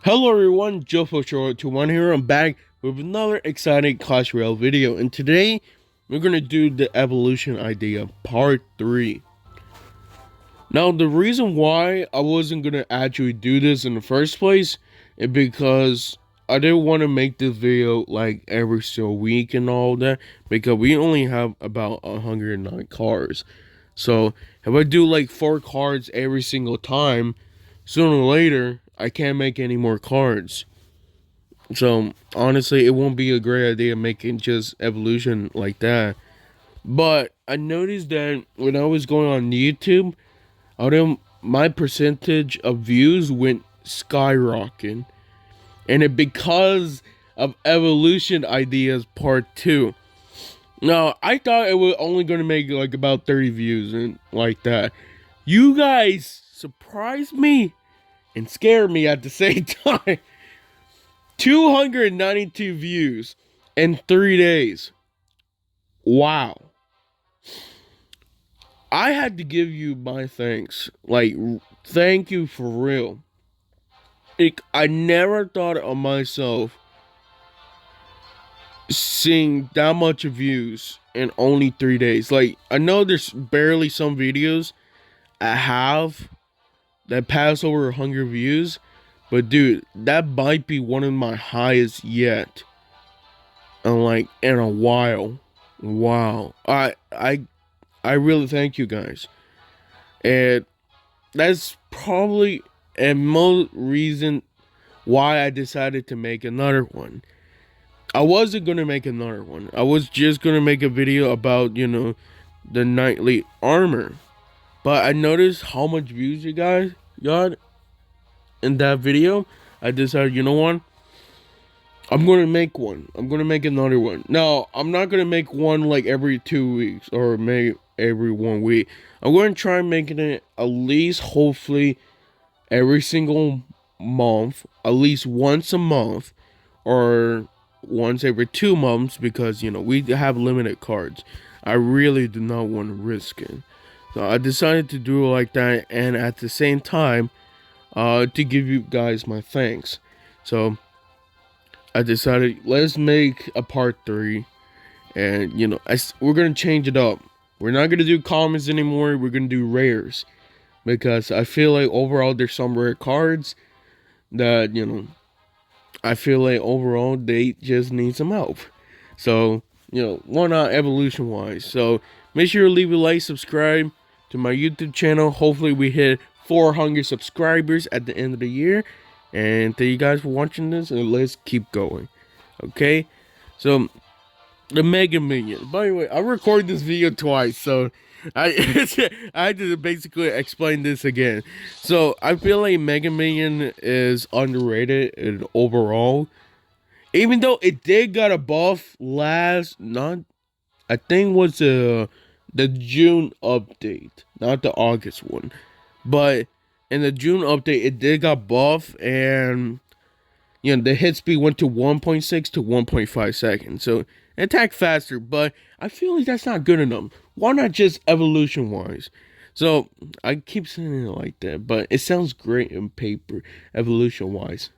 Hello everyone, JoFo21 here. I'm back with another exciting Clash Royale video, and today we're gonna do the evolution idea part 3. Now the reason why I wasn't gonna actually do this in the first place is because I didn't want to make this video like every single week and all that, because we only have about 109 cards. So if I do like 4 cards every single time, sooner or later I can't make any more cards. So honestly, it won't be a great idea making just evolution like that. But I noticed that when I was going on YouTube, my percentage of views went skyrocketing, and it because of evolution ideas part 2. Now I thought it was only going to make like about 30 views and like that. You guys surprised me and scared me at the same time. 292 views in 3 days. Wow. I had to give you my thanks. Like, thank you for real. I never thought of myself seeing that much views in only 3 days. Like, I know there's barely some videos I have that pass over 100 views, but dude, that might be one of my highest yet. And like in a while. Wow. I really thank you guys. And that's probably a most reason why I decided to make another one. I wasn't gonna make another one. I was just gonna make a video about, the nightly armor. But I noticed how much views you guys got in that video. I decided, you know what? I'm gonna make one. I'm gonna make another one. No, I'm not gonna make one like every 2 weeks or maybe every 1 week. I'm gonna try making it at least, hopefully, every single month, at least once a month, or once every 2 months, because we have limited cards. I really do not want to risk it. So I decided to do it like that, and at the same time, to give you guys my thanks. So I decided let's make a part 3, and we're gonna change it up. We're not gonna do commons anymore. We're gonna do rares, because I feel like overall there's some rare cards that I feel like overall they just need some help. So why not evolution wise? So make sure to leave a like, subscribe to my YouTube channel. Hopefully we hit 400 subscribers at the end of the year. And thank you guys for watching this, and let's keep going. Okay? So, the Mega Million. By the way, I recorded this video twice, so I I had to basically explain this again. So, I feel like Mega Million is underrated in overall. Even though it did got a buff I think was the June update, not the August one. But in the June update, it did got buff, and the hit speed went to 1.6 to 1.5 seconds. So it attacked faster, but I feel like that's not good enough. Why not just evolution wise? So I keep saying it like that, but it sounds great in paper, evolution wise.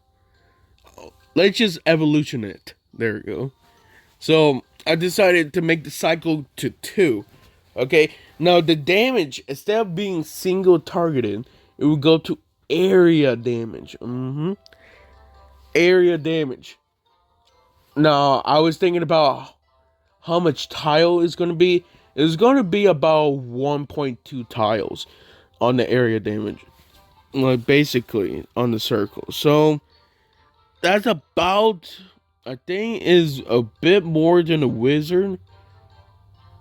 Let's just evolution it. There we go. So I decided to make the cycle to 2. Okay, now the damage, instead of being single targeted, it would go to area damage. Area damage. Now I was thinking about how much tile is going to be. It's going to be about 1.2 tiles on the area damage, like basically on the circle. So that's about, I think, is a bit more than a wizard.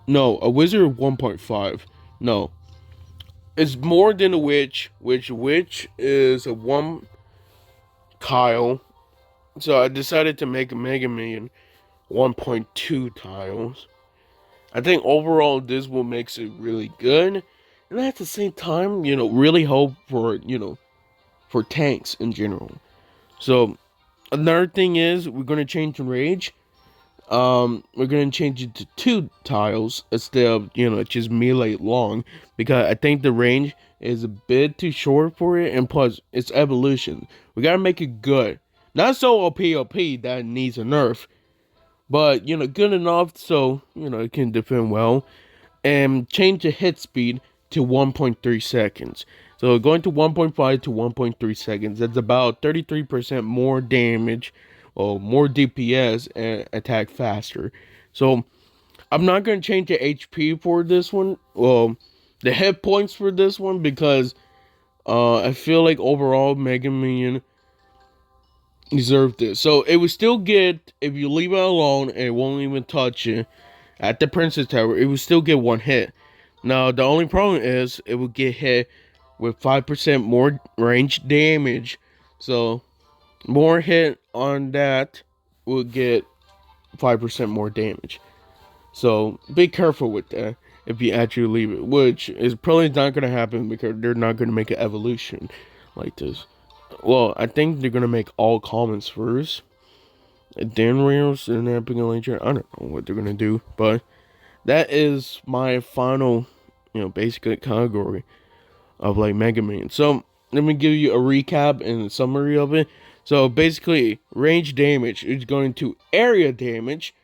No, a wizard 1.5. No, it's more than a witch. Witch is a 1 tile. So I decided to make a Mega Million 1.2 tiles. I think overall this will makes it really good, and at the same time, really hope for for tanks in general. So another thing is we're gonna change the rage. We're gonna change it to 2 tiles instead of just melee long, because I think the range is a bit too short for it, and plus it's evolution. We gotta make it good, not so OP that it needs a nerf, but good enough so it can defend well. And change the hit speed to 1.3 seconds. So going to 1.5 to 1.3 seconds, that's about 33% more damage, or more DPS, and attack faster. So I'm not going to change the HP for this one, well, the hit points for this one, because I feel like overall Mega Minion deserved this. So it would still get, if you leave it alone and it won't even touch you at the Princess Tower, it would still get 1 hit. Now, the only problem is it would get hit with 5% more range damage. So, more hit on that will get 5% more damage. So, be careful with that if you actually leave it, which is probably not going to happen because they're not going to make an evolution like this. Well, I think they're going to make all commons first, and then rares, and then Epic Launcher. I don't know what they're going to do, but that is my final, basic category of like Mega Man. So let me give you a recap and a summary of it. So basically, range damage is going to area damage,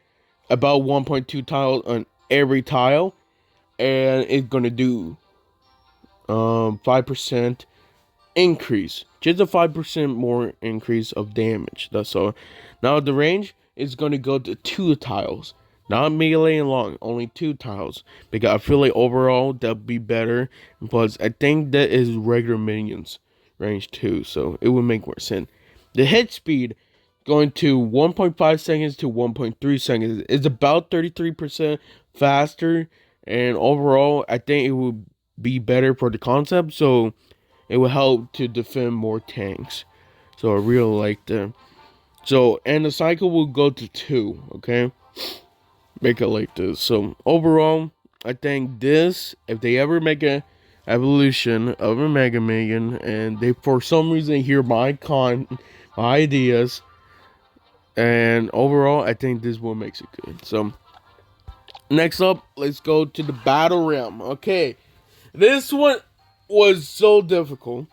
about 1.2 tiles on every tile, and it's going to do 5% increase, just a 5% more increase of damage. That's all. Now the range is going to go to 2 tiles. Not melee and long, only 2 tiles. Because I feel like overall that'd be better. Plus, I think that is regular minions range too, so it would make more sense. The hit speed going to 1.5 seconds to 1.3 seconds is about 33% faster. And overall, I think it would be better for the concept, so it will help to defend more tanks. So I really like that. So, and the cycle will go to 2, okay? Make it like this. So overall, I think this, if they ever make a evolution of a Mega Million, and they for some reason hear my ideas, and overall, I think this one makes it good. So next up, let's go to the Battle Realm. Okay, this one was so difficult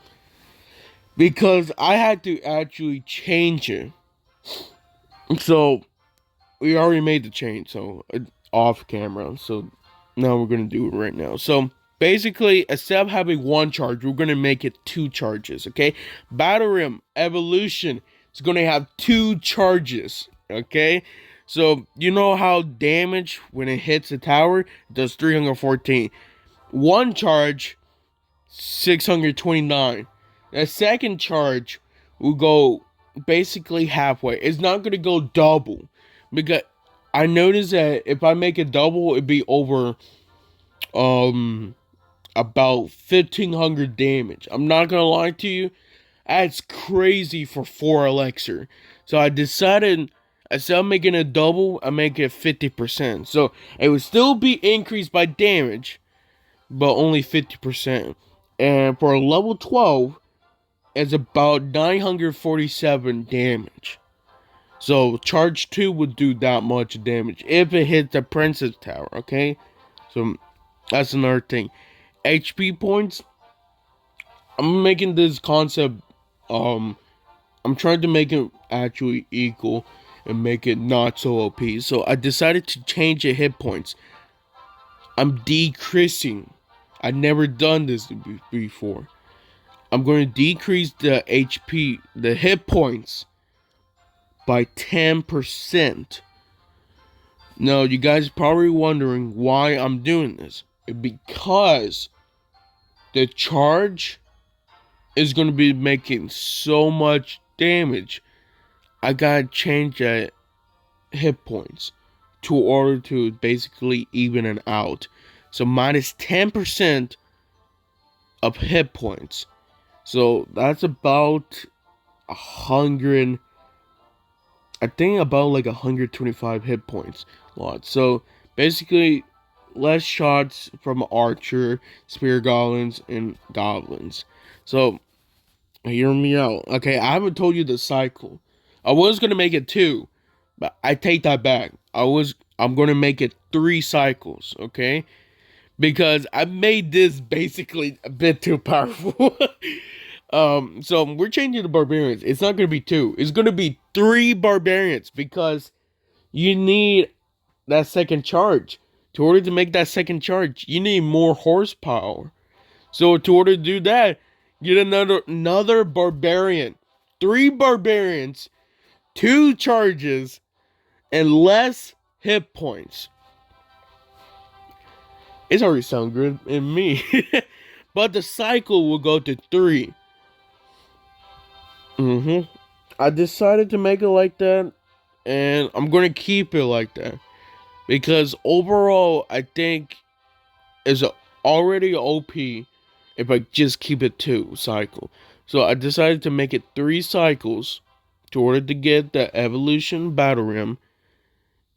because I had to actually change it. So we already made the change, so off camera. So now we're gonna do it right now. So basically, instead of having 1 charge, we're gonna make it 2 charges. Okay, Battle Rim Evolution is gonna have 2 charges. Okay, so you know how damage when it hits a tower it does 314. 1 charge, 629. The second charge will go basically halfway. It's not gonna go double, because I noticed that if I make it double, it'd be over about 1500 damage. I'm not gonna lie to you, that's crazy for 4 elixir. So I decided, instead of making it double, I make it 50%. So it would still be increased by damage, but only 50%. And for level 12, it's about 947 damage. So charge 2 would do that much damage if it hits the Princess Tower, okay? So that's another thing. HP points, I'm making this concept, I'm trying to make it actually equal and make it not so OP. So I decided to change the hit points. I'm decreasing. I've never done this before. I'm going to decrease the HP, the hit points, by 10%. Now, you guys are probably wondering why I'm doing this. Because the charge is going to be making so much damage, I gotta change that hit points to order to basically even it out. So minus 10% of hit points. So that's about 100, I think about like 125 hit points lot. So basically less shots from archer, spear goblins, and goblins. So hear me out. Okay, I haven't told you the cycle. I was gonna make it 2, But I take that back. I'm gonna make it 3 cycles, okay? Because I made this basically a bit too powerful. So we're changing the barbarians. It's not gonna be 2. It's gonna be 3 barbarians because you need that second charge. To order to make that second charge, you need more horsepower. So to order to do that, get another barbarian. 3 barbarians, 2 charges, and less hit points. It's already sound good in me. But the cycle will go to 3. I decided to make it like that, and I'm gonna keep it like that because overall, I think it's already OP if I just keep it 2 cycle. So I decided to make it 3 cycles to order to get the evolution battle rim,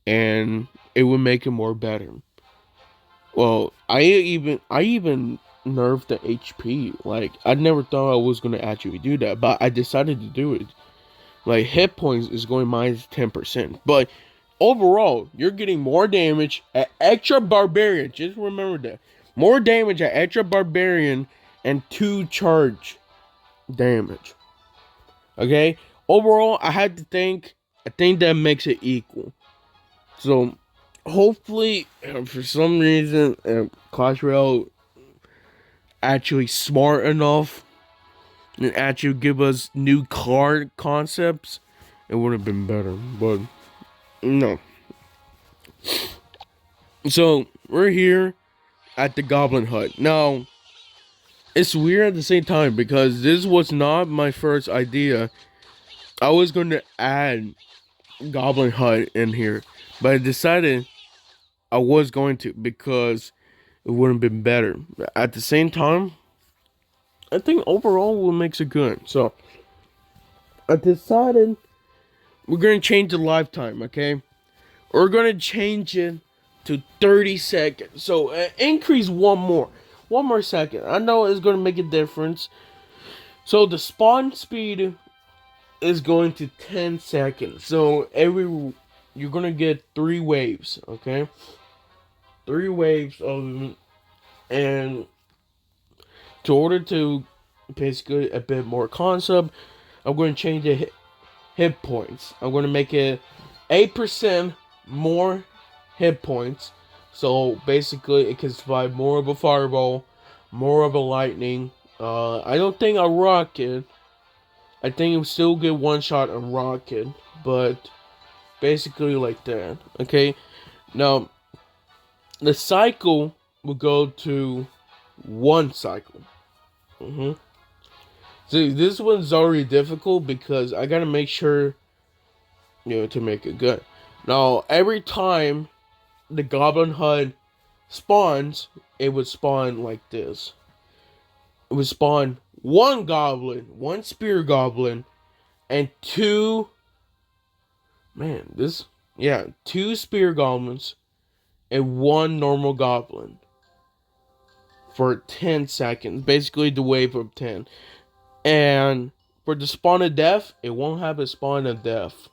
and it would make it more better. Well, I even nerfed the HP. Like I never thought I was gonna actually do that, but I decided to do it. Like hit points is going minus 10%, but overall you're getting more damage at extra barbarian. Just remember that more damage at extra barbarian and 2 charge damage. Okay. Overall, I had to think. I think that makes it equal. So hopefully, for some reason, Clash Royale actually smart enough and actually give us new card concepts, it would have been better. But no. So we're here at the Goblin Hut. Now, it's weird at the same time because this was not my first idea. I was going to add Goblin Hut in here, but I decided I was going to because it would have been better. At the same time, I think overall what makes it good. So I decided we're gonna change the lifetime. Okay, we're gonna change it to 30 seconds. So increase one more second. I know it's gonna make a difference. So the spawn speed is going to 10 seconds. So you're gonna get 3 waves. Okay, 3 waves of, and to order to basically a bit more concept, I'm going to change the hit points. I'm going to make it 8% more hit points. So basically, it can survive more of a fireball, more of a lightning. I don't think a rocket. I think it will still get one shot on rocket, but basically like that. Okay, now the cycle will go to 1 cycle. See, this one's already difficult because I gotta make sure, to make it good. Now, every time the Goblin Hut spawns, it would spawn like this. It would spawn 1 goblin, 1 spear goblin, and 2. Man, 2 spear goblins and 1 normal goblin for 10 seconds. Basically, the wave of 10. And for the spawn of death, it won't have a spawn of death.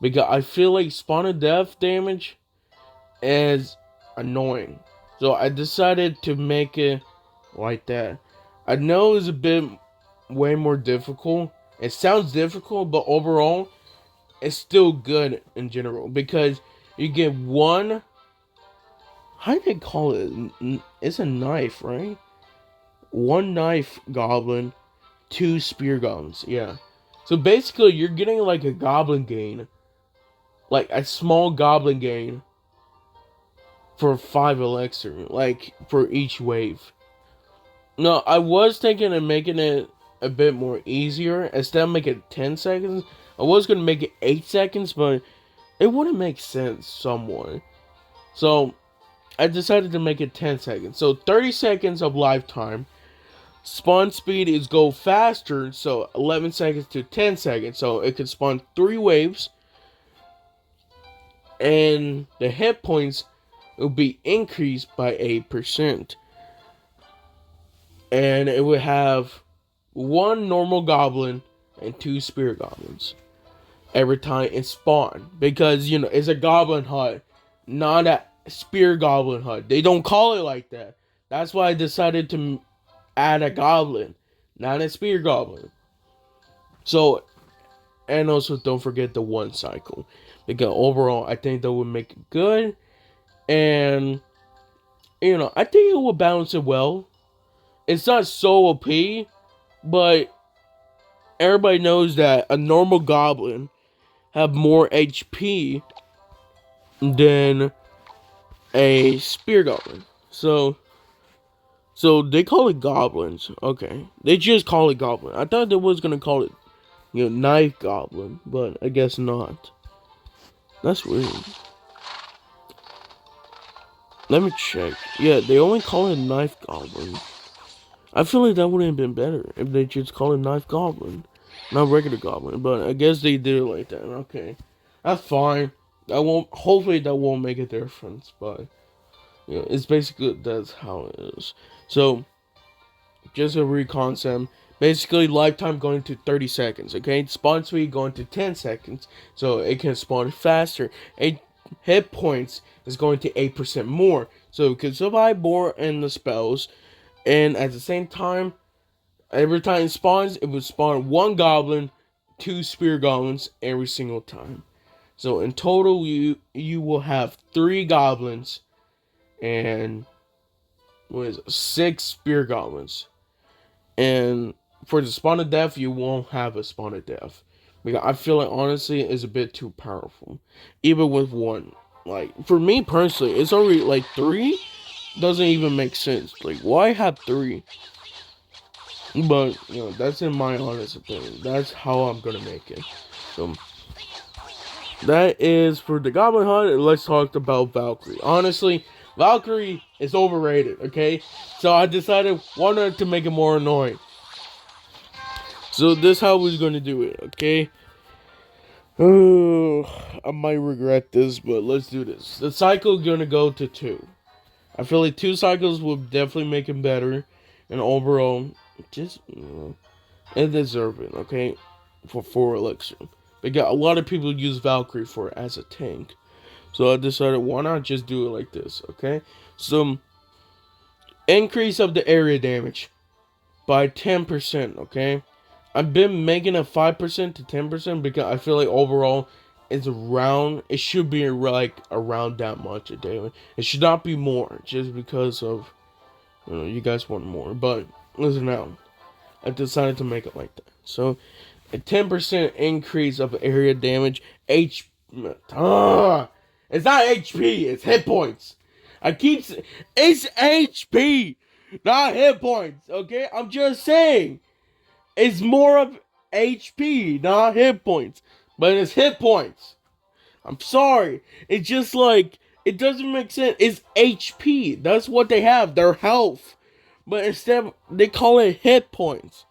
Because I feel like spawn of death damage is annoying. So I decided to make it like that. I know it's a bit way more difficult. It sounds difficult, but overall, it's still good in general. Because you get 1, how do they call it? It's a knife, right? 1 knife goblin, 2 spear goblins, yeah. So basically, you're getting like a goblin gain. Like a small goblin gain for 5 elixir, like for each wave. No, I was thinking of making it a bit more easier. Instead of making it 10 seconds, I was going to make it 8 seconds, but it wouldn't make sense somewhat. So I decided to make it 10 seconds. So 30 seconds of lifetime. Spawn speed is go faster, so 11 seconds to 10 seconds. So it can spawn 3 waves. And the hit points will be increased by 8%. And it would have 1 normal goblin and 2 spirit goblins. every time it spawn, because it's a Goblin Hut, not a Spear Goblin Hut. They don't call it like that. That's why I decided to add a Goblin, not a Spear Goblin. So, and also don't forget the one cycle, because overall I think that would make it good, and I think it will balance it well. It's not so OP, but everybody knows that a normal goblin have more HP than a spear goblin. So they call it goblins. Okay, they just call it goblin. I thought they was gonna call it, knife goblin, but I guess not. That's weird. Let me check. Yeah, they only call it knife goblin. I feel like that would have been better if they just called it knife goblin, not regular goblin. But I guess they did it like that. Okay, that's fine. Hopefully that won't make a difference. But it's basically that's how it is. So just a reconcept. Basically, lifetime going to 30 seconds. Okay, spawn speed going to 10 seconds, so it can spawn faster. Hit points is going to 8% more, so it can survive more in the spells. And at the same time, every time it spawns, it will spawn one goblin, 2 spear goblins every single time. So in total, you will have 3 goblins and 6 spear goblins. And for the spawn of death, you won't have a spawn of death, because I feel like honestly it's a bit too powerful, even with one. Like for me personally, it's already like 3 doesn't even make sense. Like why have 3? But that's in my honest opinion. That's how I'm gonna make it. So that is for the Goblin Hut. Let's talk about Valkyrie. Honestly, Valkyrie is overrated. Okay, so I decided why not to make it more annoying. So this is how we're gonna do it. Okay. Oh, I might regret this, but let's do this. The cycle is gonna go to 2. I feel like 2 cycles will definitely make it better, and overall, just and deserve it. Okay, for 4 elixir. Because a lot of people use Valkyrie for as a tank, so I decided why not just do it like this. Okay, so increase of the area damage by 10%. Okay, I've been making it 5% to 10% because I feel like overall it's around. It should be like around that much a day. It should not be more, just because of you guys want more. But listen now, I decided to make it like that. So a 10% increase of area damage. It's not HP. It's hit points. It's HP, not hit points. Okay, I'm just saying. It's more of HP, not hit points. But it's hit points. I'm sorry. It's just like, it doesn't make sense. It's HP. That's what they have. Their health. But instead, they call it hit points.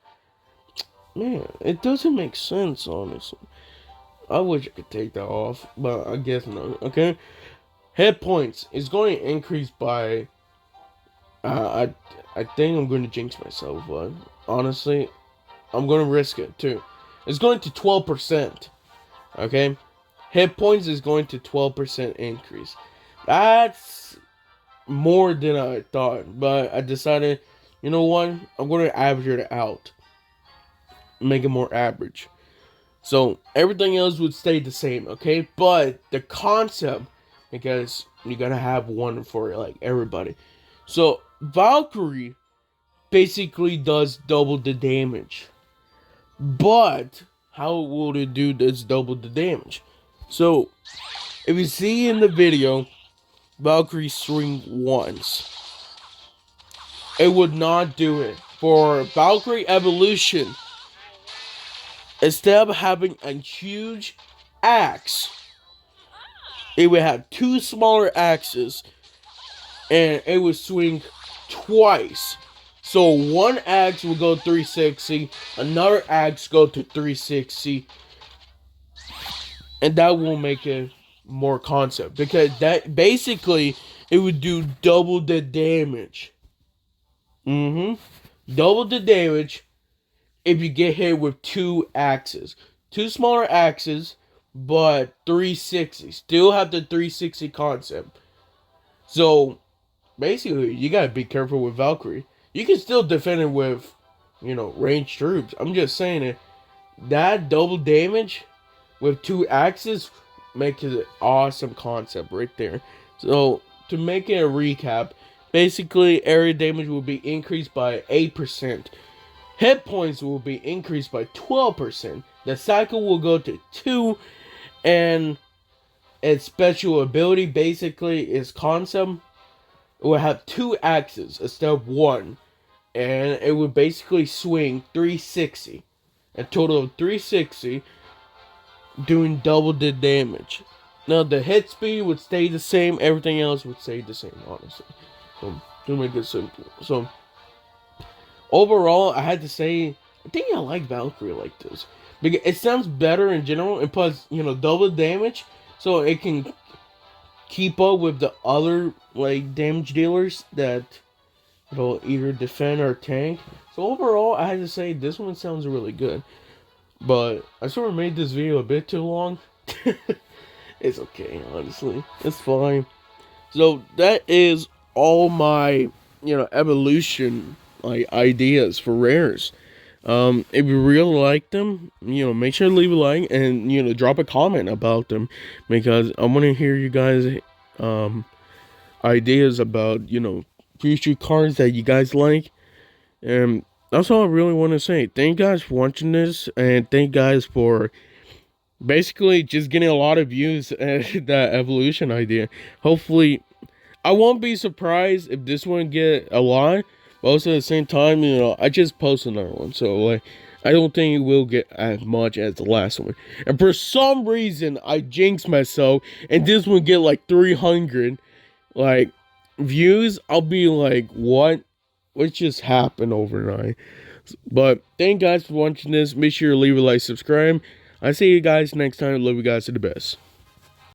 Man, it doesn't make sense, honestly. I wish I could take that off. But I guess not. Okay? Hit points is going to increase by... I think I'm going to jinx myself. But honestly... I'm going to risk it too. It's going to 12%. Okay? Hit points is going to 12% increase. That's more than I thought. But I decided, you know what? I'm going to average it out. Make it more average. So everything else would stay the same. Okay? But the concept, because you got to have one for like everybody. So Valkyrie basically does double the damage. But how will it do this double the damage? So if you see in the video, Valkyrie swing once, it would not do it. For Valkyrie evolution, instead of having a huge axe, it would have 2 smaller axes, and it would swing twice. So one axe will go 360, another axe go to 360, and that will make it more concept, because that basically it would do double the damage. Double the damage if you get hit with 2 axes. 2 smaller axes, but 360. Still have the 360 concept. So basically, you gotta be careful with Valkyrie. You can still defend it with, ranged troops. I'm just saying it. That double damage with 2 axes makes it an awesome concept right there. So to make it a recap, basically area damage will be increased by 8%. Hit points will be increased by 12%. The cycle will go to 2, and its special ability basically is concept. It will have 2 axes instead of 1, and it would basically swing 360. A total of 360, doing double the damage. Now the hit speed would stay the same, everything else would stay the same, honestly. So to make it simple. So overall, I had to say, I think I like Valkyrie like this. Because it sounds better in general, and plus, double damage, so it can keep up with the other like damage dealers that either defend or tank. So overall, I had to say this one sounds really good. But I sort of made this video a bit too long. It's okay, honestly. It's fine. So that is all my, evolution like ideas for rares. If you really like them, make sure to leave a like and drop a comment about them, because I want to hear you guys ideas about future cards that you guys like. And that's all I really want to say. Thank you guys for watching this, and thank you guys for basically just getting a lot of views at that evolution idea. Hopefully, I won't be surprised if this one get a lot, but also at the same time, I just posted another one, so like, I don't think it will get as much as the last one. And for some reason, I jinxed myself, and this one get like 300 like views. I'll be like, what just happened overnight? But thank you guys for watching this. Make sure to leave a like, subscribe. I see you guys next time. Love you guys to the best.